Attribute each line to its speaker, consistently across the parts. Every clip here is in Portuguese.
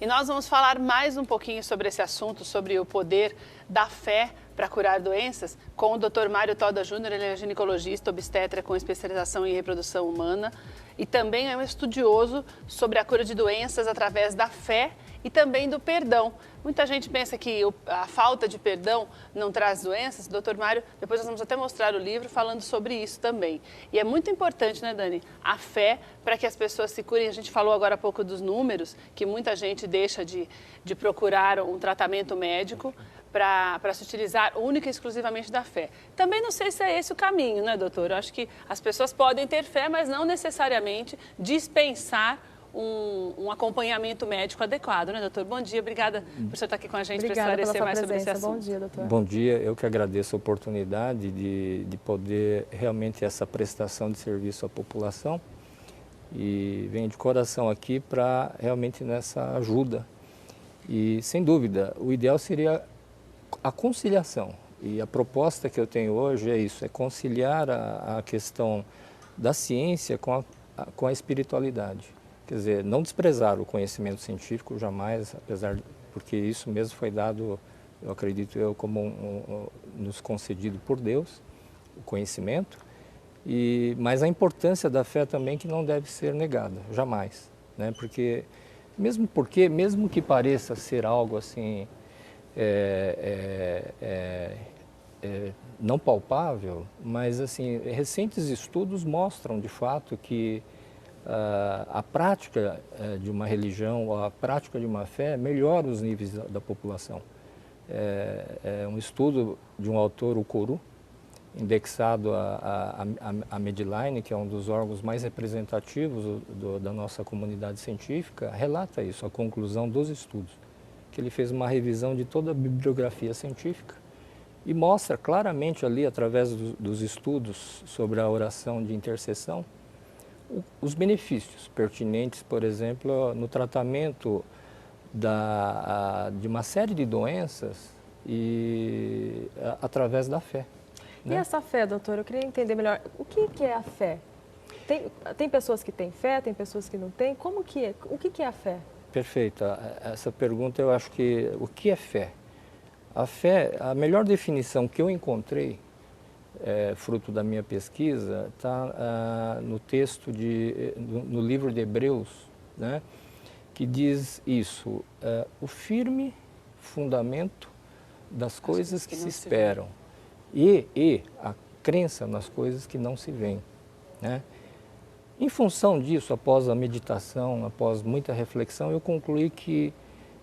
Speaker 1: E nós vamos falar mais um pouquinho sobre esse assunto, sobre o poder da fé para curar doenças, com o Dr. Mário Toda Júnior. Ele é ginecologista, obstetra com especialização em reprodução humana e também é um estudioso sobre a cura de doenças através da fé e também do perdão. Muita gente pensa que a falta de perdão não traz doenças. Dr. Mário, depois nós vamos até mostrar o livro falando sobre isso também. E é muito importante, né, Dani, a fé para que as pessoas se curem. A gente falou agora há pouco dos números, que muita gente deixa de procurar um tratamento médico para se utilizar única e exclusivamente da fé. Também não sei se é esse o caminho, né, doutor? Eu acho que as pessoas podem ter fé, mas não necessariamente dispensar um acompanhamento médico adequado, né, doutor? Bom dia, obrigada por você estar aqui com a gente para esclarecer mais sobre esse assunto.
Speaker 2: Bom dia, doutor.
Speaker 3: Bom dia, eu que agradeço a oportunidade de poder realmente essa prestação de serviço à população e venho de coração aqui para realmente nessa ajuda. E, sem dúvida, o ideal seria a conciliação. E a proposta que eu tenho hoje é isso, é conciliar a questão da ciência com a espiritualidade. Quer dizer, não desprezar o conhecimento científico jamais, porque isso mesmo foi dado, eu acredito como nos concedido por Deus, o conhecimento, mas a importância da fé também que não deve ser negada, jamais, né? Porque mesmo que pareça ser algo assim não palpável, mas assim recentes estudos mostram de fato que a prática de uma religião, a prática de uma fé melhora os níveis da população. É um estudo de um autor, o Koru, indexado à Medline, que é um dos órgãos mais representativos da nossa comunidade científica, relata isso, a conclusão dos estudos, que ele fez uma revisão de toda a bibliografia científica e mostra claramente ali, através dos estudos sobre a oração de intercessão, os benefícios pertinentes, por exemplo, no tratamento de uma série de doenças através da fé.
Speaker 2: E essa fé, doutor, eu queria entender melhor, o que é a fé? Tem pessoas que têm fé, tem pessoas que não têm, como que é? O que é a fé?
Speaker 3: Perfeito, essa pergunta eu acho que, o que é fé? A fé, a melhor definição que eu encontrei, fruto da minha pesquisa, está no texto, no livro de Hebreus, né, que diz isso, o firme fundamento das coisas que se esperam e a crença nas coisas que não se veem, né? Em função disso, após a meditação, após muita reflexão, eu concluí que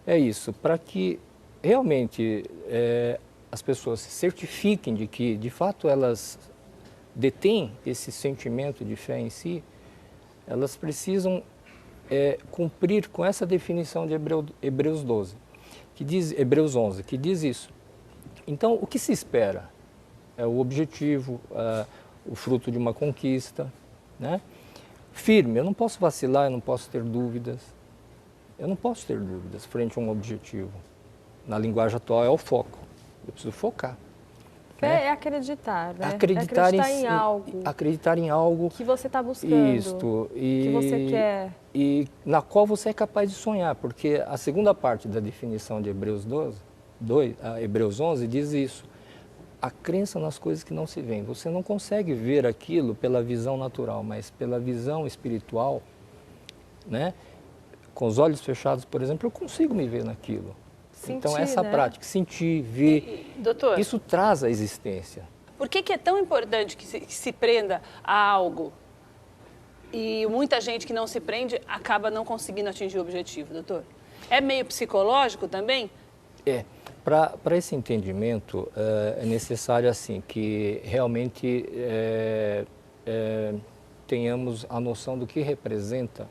Speaker 3: é isso, para que realmente as pessoas se certifiquem de que, de fato, elas detêm esse sentimento de fé em si, elas precisam cumprir com essa definição de Hebreus 12, Hebreus 11, que diz isso. Então, o que se espera? É o objetivo, o fruto de uma conquista, né? Firme, eu não posso vacilar, eu não posso ter dúvidas. Eu não posso ter dúvidas frente a um objetivo. Na linguagem atual é o foco. Eu preciso focar.
Speaker 2: Fé é acreditar, né?
Speaker 3: Acreditar
Speaker 2: em algo.
Speaker 3: Acreditar em algo.
Speaker 2: Que você está buscando.
Speaker 3: Isto.
Speaker 2: Que você quer.
Speaker 3: E na qual você é capaz de sonhar. Porque a segunda parte da definição de Hebreus 11 diz isso. A crença nas coisas que não se veem. Você não consegue ver aquilo pela visão natural, mas pela visão espiritual, né? Com os olhos fechados, por exemplo, eu consigo me ver naquilo.
Speaker 2: Sentir,
Speaker 3: então essa
Speaker 2: né?
Speaker 3: prática, sentir, ver,
Speaker 1: Doutor,
Speaker 3: isso traz a existência.
Speaker 1: por que é tão importante que se prenda a algo e muita gente que não se prende acaba não conseguindo atingir o objetivo, doutor? É meio psicológico também?
Speaker 3: Para esse entendimento, é necessário assim, que realmente tenhamos a noção do que representa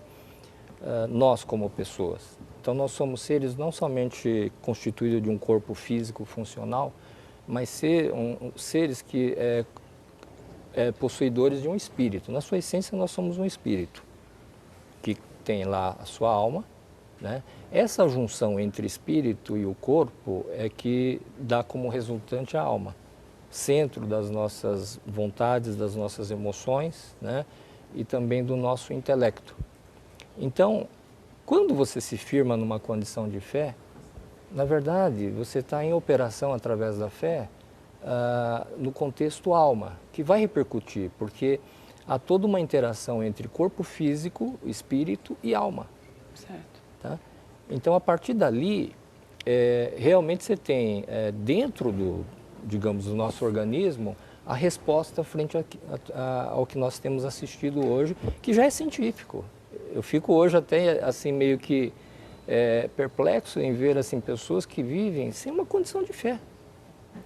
Speaker 3: nós como pessoas. Então, nós somos seres não somente constituídos de um corpo físico funcional, mas seres que possuidores de um espírito. Na sua essência, nós somos um espírito, que tem lá a sua alma, né? Essa junção entre espírito e o corpo é que dá como resultante a alma, centro das nossas vontades, das nossas emoções, né? E também do nosso intelecto. Então, Quando você se firma numa condição de fé, na verdade, você está em operação através da fé no contexto alma, que vai repercutir, porque há toda uma interação entre corpo físico, espírito e alma.
Speaker 1: Certo.
Speaker 3: Tá? Então, a partir dali, realmente você tem dentro do nosso organismo, a resposta frente ao que nós temos assistido hoje, que já é científico. Eu fico hoje até assim meio que perplexo em ver assim pessoas que vivem sem uma condição de fé.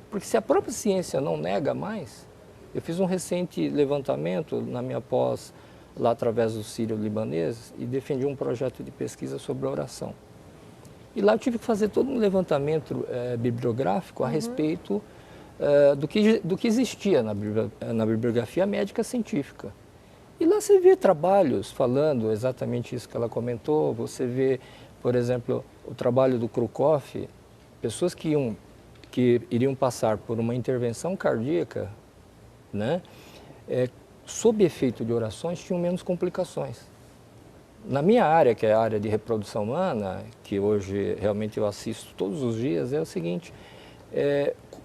Speaker 3: Porque se a própria ciência não nega mais, eu fiz um recente levantamento na minha pós lá através do Sírio-Libanês e defendi um projeto de pesquisa sobre a oração. E lá eu tive que fazer todo um levantamento bibliográfico a respeito do que existia na bibliografia médica científica. E lá você vê trabalhos falando exatamente isso que ela comentou, você vê, por exemplo, o trabalho do Krukov, pessoas que iriam passar por uma intervenção cardíaca, né, sob efeito de orações, tinham menos complicações. Na minha área, que é a área de reprodução humana, que hoje realmente eu assisto todos os dias, é o seguinte,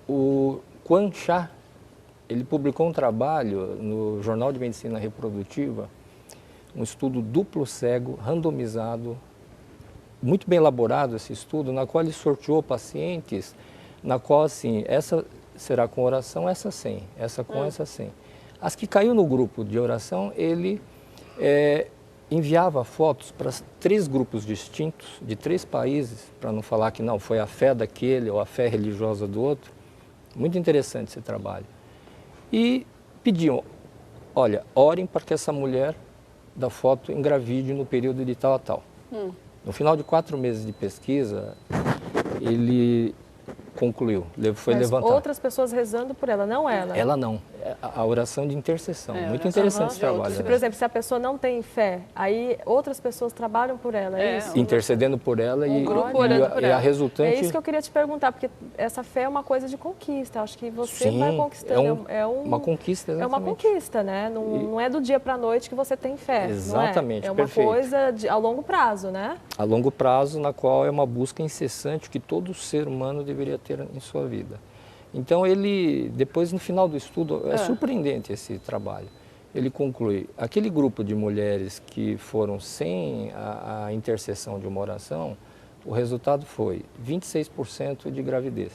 Speaker 3: o Quan Cha, ele publicou um trabalho no Jornal de Medicina Reprodutiva, um estudo duplo cego, randomizado, muito bem elaborado esse estudo, na qual ele sorteou pacientes, na qual assim, essa será com oração, essa sem, essa com, essa sem. As que caiu no grupo de oração, ele enviava fotos para 3 grupos distintos, de 3 países, para não falar que não, foi a fé daquele ou a fé religiosa do outro. Muito interessante esse trabalho. E pediam, olha, orem para que essa mulher da foto engravide no período de tal a tal. No final de 4 meses de pesquisa, ele concluiu, foi levantado.
Speaker 2: Outras pessoas rezando por ela, não ela.
Speaker 3: Ela não, a oração de intercessão. Muito interessante esse trabalho.
Speaker 2: Por exemplo, se a pessoa não tem fé, aí outras pessoas trabalham por ela, é isso?
Speaker 3: Intercedendo por ela
Speaker 1: grupo orando por ela.
Speaker 3: A resultante...
Speaker 2: É isso que eu queria te perguntar, porque essa fé é uma coisa de conquista, acho que você vai conquistando.
Speaker 3: Uma conquista, exatamente.
Speaker 2: É uma conquista, né? Não é do dia para a noite que você tem fé,
Speaker 3: exatamente,
Speaker 2: não é? É uma coisa a longo prazo, né?
Speaker 3: A longo prazo, na qual é uma busca incessante que todo ser humano deveria ter em sua vida. Então ele, depois no final do estudo, é surpreendente esse trabalho, ele conclui, aquele grupo de mulheres que foram sem a intercessão de uma oração, o resultado foi 26% de gravidez.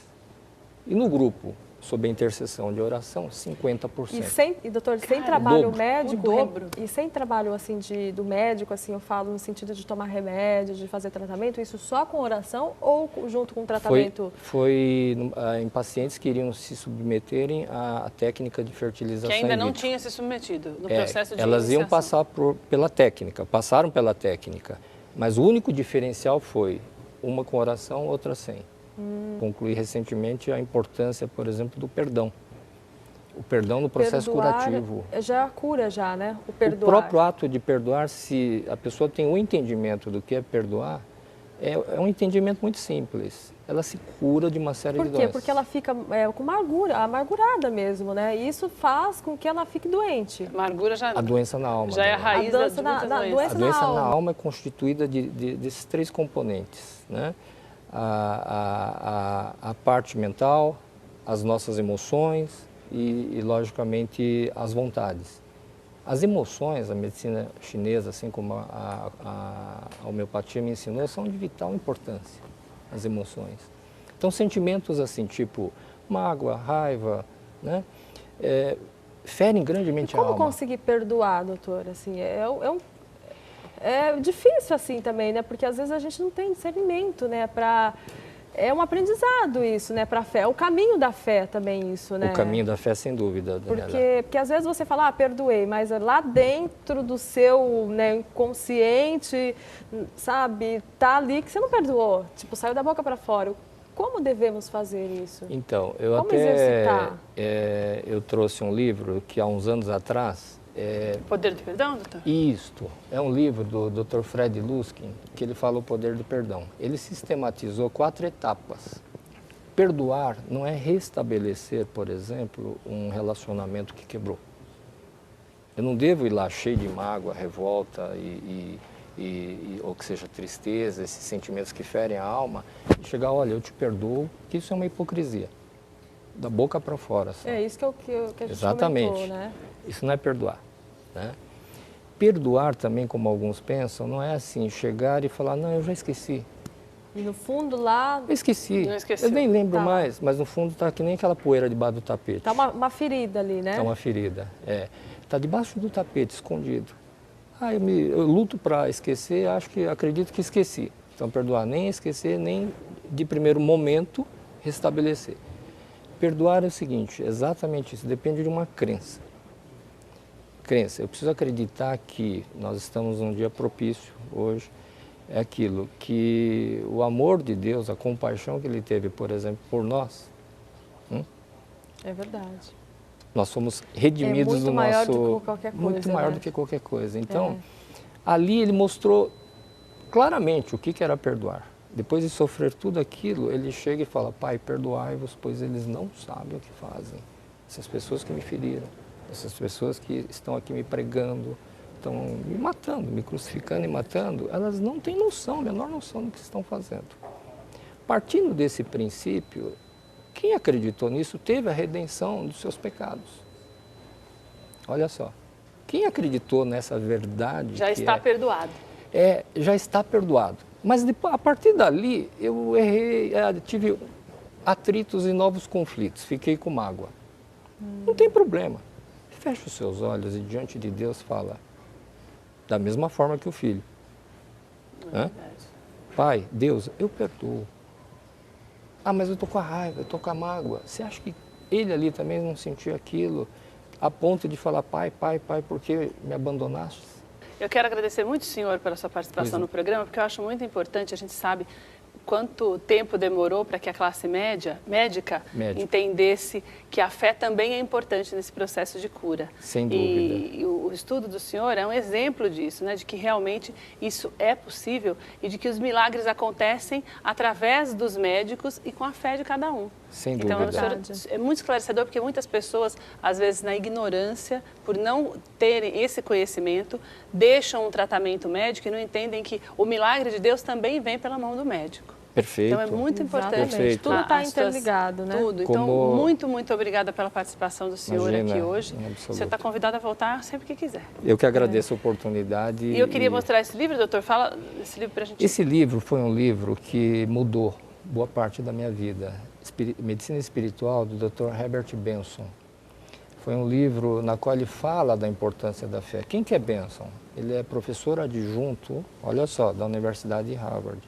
Speaker 3: E no grupo, sob a intercessão de oração, 50%.
Speaker 2: Doutor, sem trabalho
Speaker 1: o
Speaker 2: médico,
Speaker 1: dobro.
Speaker 2: E sem trabalho assim do médico, assim, eu falo no sentido de tomar remédio, de fazer tratamento, isso só com oração ou junto com tratamento?
Speaker 3: Foi em pacientes que iriam se submeterem à técnica de fertilização
Speaker 1: que ainda
Speaker 3: in
Speaker 1: não
Speaker 3: vitro.
Speaker 1: tinha se submetido no processo de
Speaker 3: Elas iam
Speaker 1: iniciação.
Speaker 3: passar pela técnica, passaram pela técnica, mas o único diferencial foi uma com oração, outra sem. Concluí recentemente a importância, por exemplo, do perdão. O perdão no processo curativo.
Speaker 2: Já cura já, né? O perdoar.
Speaker 3: O próprio ato de perdoar, se a pessoa tem um entendimento do que é perdoar, é um entendimento muito simples. Ela se cura de uma série de doenças.
Speaker 2: Por quê? Porque ela fica com amargurada mesmo, né? E isso faz com que ela fique doente.
Speaker 1: Amargura já...
Speaker 3: A doença na alma.
Speaker 1: Já é a raiz
Speaker 2: doença
Speaker 1: de muitas doenças.
Speaker 2: doença
Speaker 3: A doença
Speaker 2: na
Speaker 3: na alma é constituída desses 3 componentes, né? A parte mental, as nossas emoções e, logicamente, as vontades. As emoções, a medicina chinesa, assim como a homeopatia me ensinou, são de vital importância, as emoções. Então, sentimentos assim, tipo mágoa, raiva, né? Ferem grandemente a alma.
Speaker 2: Como conseguir perdoar, doutor? Assim, é difícil assim também, né? Porque às vezes a gente não tem discernimento, né? É um aprendizado isso, né? Para a fé. É o caminho da fé também isso, né?
Speaker 3: O caminho da fé, sem dúvida, Daniela.
Speaker 2: Porque às vezes você fala, perdoei, mas lá dentro do seu, né, inconsciente, sabe? Tá ali que você não perdoou. Tipo, saiu da boca para fora. Como devemos fazer isso?
Speaker 3: Então,
Speaker 2: Como exercitar?
Speaker 3: Eu trouxe um livro que há uns anos atrás...
Speaker 1: Poder do perdão, doutor?
Speaker 3: Isto, é um livro do Dr. Fred Luskin, que ele fala o poder do perdão. Ele sistematizou 4 etapas. Perdoar não é restabelecer, por exemplo, um relacionamento que quebrou. Eu não devo ir lá cheio de mágoa, revolta e ou que seja tristeza, esses sentimentos que ferem a alma, e chegar, olha, eu te perdoo, que isso é uma hipocrisia, da boca para fora. Só.
Speaker 2: É isso que a gente
Speaker 3: Exatamente.
Speaker 2: comentou, né?
Speaker 3: Isso não é perdoar, né? Perdoar também, como alguns pensam, não é assim, chegar e falar, não, eu já esqueci.
Speaker 2: E no fundo lá...
Speaker 3: Eu esqueci,
Speaker 1: Não esqueceu.
Speaker 3: eu nem lembro
Speaker 2: Tá.
Speaker 3: mais, mas no fundo está que nem aquela poeira debaixo do tapete.
Speaker 2: Tá uma ferida ali, né?
Speaker 3: Está uma ferida, está debaixo do tapete, escondido. Eu luto para esquecer, acredito que esqueci. Então, perdoar nem esquecer, nem de primeiro momento restabelecer. Perdoar é o seguinte, exatamente isso, depende de uma crença. Crença, eu preciso acreditar que nós estamos num dia propício hoje, é aquilo que o amor de Deus, a compaixão que Ele teve, por exemplo, por nós,
Speaker 2: É verdade.
Speaker 3: nós somos redimidos
Speaker 2: muito
Speaker 3: do
Speaker 2: maior
Speaker 3: nosso...
Speaker 2: do que qualquer coisa,
Speaker 3: muito maior
Speaker 2: né?
Speaker 3: do que qualquer coisa. Então, ali Ele mostrou claramente o que era perdoar. Depois de sofrer tudo aquilo, Ele chega e fala, Pai, perdoai-vos, pois eles não sabem o que fazem. Essas pessoas que me feriram, essas pessoas que estão aqui me pregando, estão me matando, me crucificando e matando, elas não têm noção, a menor noção do que estão fazendo. Partindo desse princípio, quem acreditou nisso teve a redenção dos seus pecados. Olha só, quem acreditou nessa verdade...
Speaker 1: Já está perdoado.
Speaker 3: Já está perdoado. Mas depois, a partir dali, eu errei, tive atritos e novos conflitos, fiquei com mágoa. Não tem problema. Fecha os seus olhos e diante de Deus fala, da mesma forma que o filho. Pai, Deus, eu perdoo. Mas eu estou com a raiva, eu estou com a mágoa. Você acha que ele ali também não sentiu aquilo a ponto de falar, pai, por que me abandonaste?
Speaker 1: Eu quero agradecer muito, senhor, pela sua participação no programa, porque eu acho muito importante, a gente sabe quanto tempo demorou para que a classe médica entendesse que a fé também é importante nesse processo de cura.
Speaker 3: Sem dúvida.
Speaker 1: E o estudo do senhor é um exemplo disso, né, de que realmente isso é possível e de que os milagres acontecem através dos médicos e com a fé de cada um.
Speaker 3: Sem
Speaker 1: Então,
Speaker 3: dúvida.
Speaker 1: o senhor é muito esclarecedor, porque muitas pessoas, às vezes, na ignorância, por não terem esse conhecimento, deixam um tratamento médico e não entendem que o milagre de Deus também vem pela mão do médico.
Speaker 3: Perfeito.
Speaker 1: Então, é muito importante.
Speaker 3: Perfeito.
Speaker 2: Tudo está interligado, né?
Speaker 1: Tudo. Então, muito obrigada pela participação do senhor aqui hoje. O senhor está convidado a voltar sempre que quiser.
Speaker 3: Eu que agradeço a oportunidade.
Speaker 1: E eu queria mostrar esse livro, doutor. Fala esse livro para a gente.
Speaker 3: Esse livro foi um livro que mudou boa parte da minha vida. Medicina Espiritual, do Dr. Herbert Benson. Foi um livro na qual ele fala da importância da fé. Quem que é Benson? Ele é professor adjunto, olha só, da Universidade de Harvard.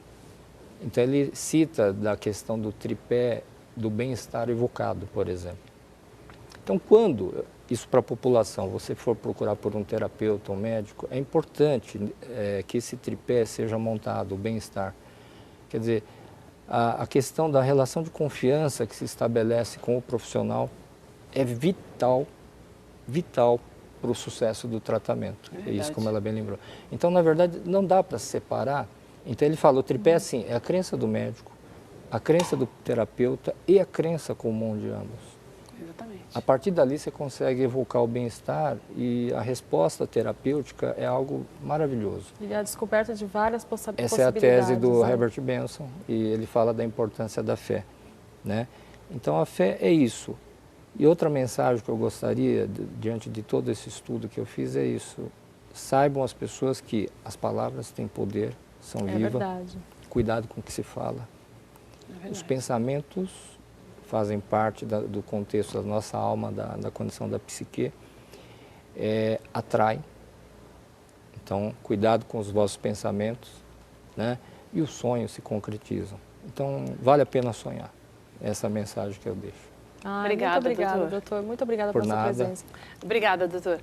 Speaker 3: Então ele cita da questão do tripé do bem-estar evocado, por exemplo. Então quando, isso para a população, você for procurar por um terapeuta ou um médico, é importante que esse tripé seja montado, o bem-estar. Quer dizer, a questão da relação de confiança que se estabelece com o profissional é vital para o sucesso do tratamento. É isso, como ela bem lembrou. Então, na verdade, não dá para separar. Então, ele fala, o tripé é assim, é a crença do médico, a crença do terapeuta e a crença comum de ambos.
Speaker 1: Exatamente.
Speaker 3: A partir dali, você consegue evocar o bem-estar e a resposta terapêutica é algo maravilhoso.
Speaker 2: E a descoberta de várias possibilidades.
Speaker 3: Essa é a tese do Herbert Benson e ele fala da importância da fé, né? Então, a fé é isso. E outra mensagem que eu gostaria, diante de todo esse estudo que eu fiz, é isso. Saibam as pessoas que as palavras têm poder, são vivas.
Speaker 2: Verdade.
Speaker 3: Cuidado com o que se fala. Os pensamentos fazem parte do contexto da nossa alma, da condição da psique, atraem. Então, cuidado com os vossos pensamentos, né? E os sonhos se concretizam. Então, vale a pena sonhar. Essa é a mensagem que eu deixo.
Speaker 1: Obrigada,
Speaker 2: muito obrigada,
Speaker 1: doutor.
Speaker 2: Muito obrigada
Speaker 3: Por
Speaker 2: pela sua
Speaker 3: nada.
Speaker 2: presença.
Speaker 1: Obrigada, doutor.